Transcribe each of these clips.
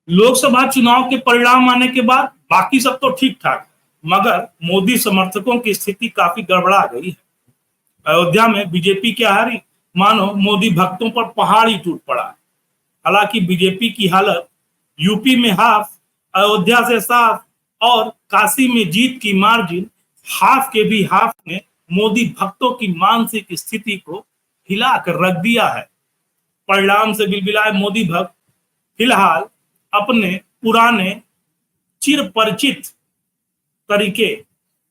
लोकसभा चुनाव के परिणाम आने के बाद बाकी सब तो ठीक ठाक, मगर मोदी समर्थकों की स्थिति काफी गड़बड़ा गई है। अयोध्या में बीजेपी की हारी, मानो मोदी भक्तों पर पहाड़ ही टूट पड़ा। हालांकि बीजेपी की हालत यूपी में हाफ, अयोध्या से साफ और काशी में जीत की मार्जिन हाफ के भी हाफ ने मोदी भक्तों की मानसिक स्थिति को हिलाकर रख दिया है। परिणाम से बिलबिलाए मोदी भक्त फिलहाल अपने पुराने चिर परिचित तरीके,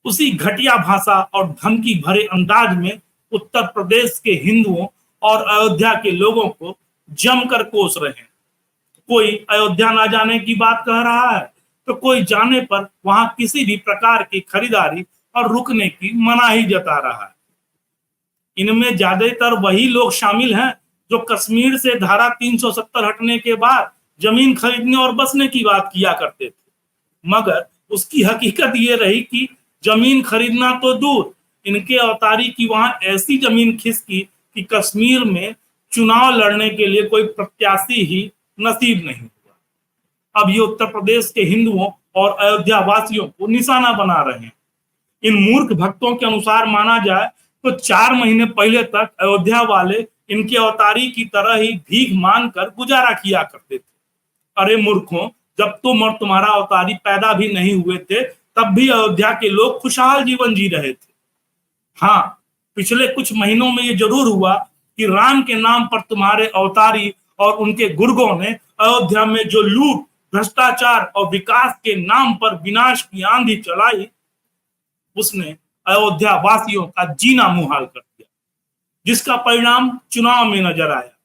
उसी घटिया भाषा और धमकी भरे अंदाज में उत्तर प्रदेश के हिंदुओं और अयोध्या के लोगों को जमकर कोस रहे हैं। कोई अयोध्या ना जाने की बात कह रहा है, तो कोई जाने पर वहां किसी भी प्रकार की खरीदारी और रुकने की मनाही जता रहा है। इनमें ज्यादातर वही लोग शामिल हैं जो कश्मीर से धारा 370 हटने के बाद जमीन खरीदने और बसने की बात किया करते थे, मगर उसकी हकीकत ये रही कि जमीन खरीदना तो दूर, इनके अवतारी की वहां ऐसी जमीन खिसकी कि कश्मीर में चुनाव लड़ने के लिए कोई प्रत्याशी ही नसीब नहीं हुआ। अब ये उत्तर प्रदेश के हिंदुओं और अयोध्या वासियों को निशाना बना रहे हैं। इन मूर्ख भक्तों के अनुसार माना जाए तो 4 महीने पहले तक अयोध्या वाले इनके अवतारी की तरह ही भीख मांग कर गुजारा किया करते थे। अरे मूर्खों, जब तुम और तुम्हारा अवतारी पैदा भी नहीं हुए थे, तब भी अयोध्या के लोग खुशहाल जीवन जी रहे थे। हाँ, पिछले कुछ महीनों में ये जरूर हुआ कि राम के नाम पर तुम्हारे अवतारी और उनके गुर्गों ने अयोध्या में जो लूट, भ्रष्टाचार और विकास के नाम पर विनाश की आंधी चलाई, उसने अयोध्या वासियों का जीना मुहाल कर दिया, जिसका परिणाम चुनाव में नजर आया।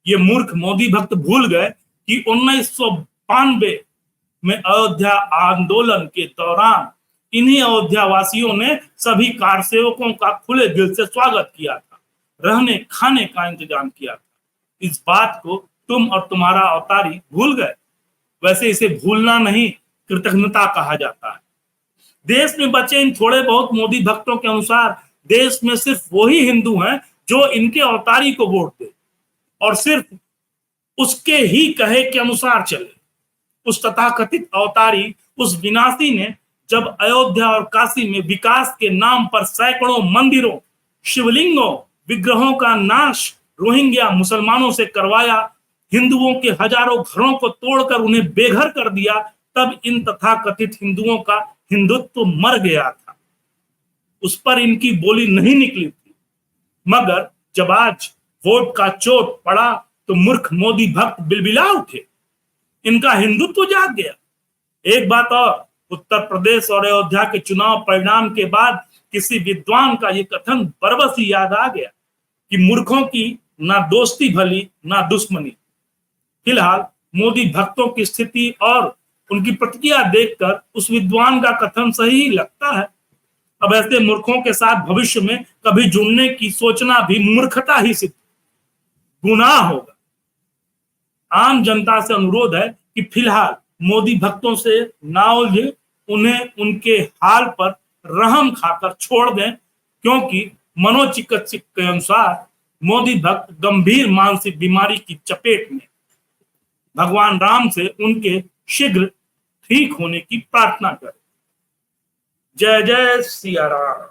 ये मूर्ख मोदी भक्त भूल गए कि 1992 में अयोध्या आंदोलन के दौरान इन्हीं अयोध्या वासियों ने सभी कार सेवकों का खुले दिल से स्वागत किया था, रहने खाने का इंतजाम किया था। इस बात को तुम और तुम्हारा अवतारी भूल गए। वैसे इसे भूलना नहीं, कृतज्ञता कहा जाता है। देश में बचे इन थोड़े बहुत मोदी भक्तों के अनुसार देश में सिर्फ वही हिंदू हैं जो इनके अवतारी को वोट दे और सिर्फ उसके ही कहे के अनुसार चले। उस तथाकथित अवतारी, उस विनाशी ने जब अयोध्या और काशी में विकास के नाम पर सैकड़ों मंदिरों, शिवलिंगों, विग्रहों का नाश रोहिंग्या मुसलमानों से करवाया, हिंदुओं के हजारों घरों को तोड़कर उन्हें बेघर कर दिया, तब इन तथाकथित हिंदुओं का हिंदुत्व मर गया था। उस पर इनकी बोली नहीं निकली थी। मगर जब आज वोट का चोट पड़ा तो मूर्ख मोदी भक्त बिलबिला उठे। इनका हिंदुत्व जाग गया। एक बात और, उत्तर प्रदेश और अयोध्या के चुनाव परिणाम के बाद किसी विद्वान का यह कथन बरबस ही याद आ गया कि मूर्खों की ना दोस्ती भली ना दुश्मनी। फिलहाल मोदी भक्तों की स्थिति और उनकी प्रतिक्रिया देखकर उस विद्वान का कथन सही लगता है। अब ऐसे मूर्खों के साथ भविष्य में कभी जुड़ने की सोचना भी मूर्खता ही सिद्ध, गुनाह होगा। आम जनता से अनुरोध है कि फिलहाल मोदी भक्तों से ना उलझे, उन्हें उनके हाल पर रहम खाकर छोड़ दें, क्योंकि मनोचिकित्सक के अनुसार मोदी भक्त गंभीर मानसिक बीमारी की चपेट में। भगवान राम से उनके शीघ्र ठीक होने की प्रार्थना करें। जय जय सिया राम।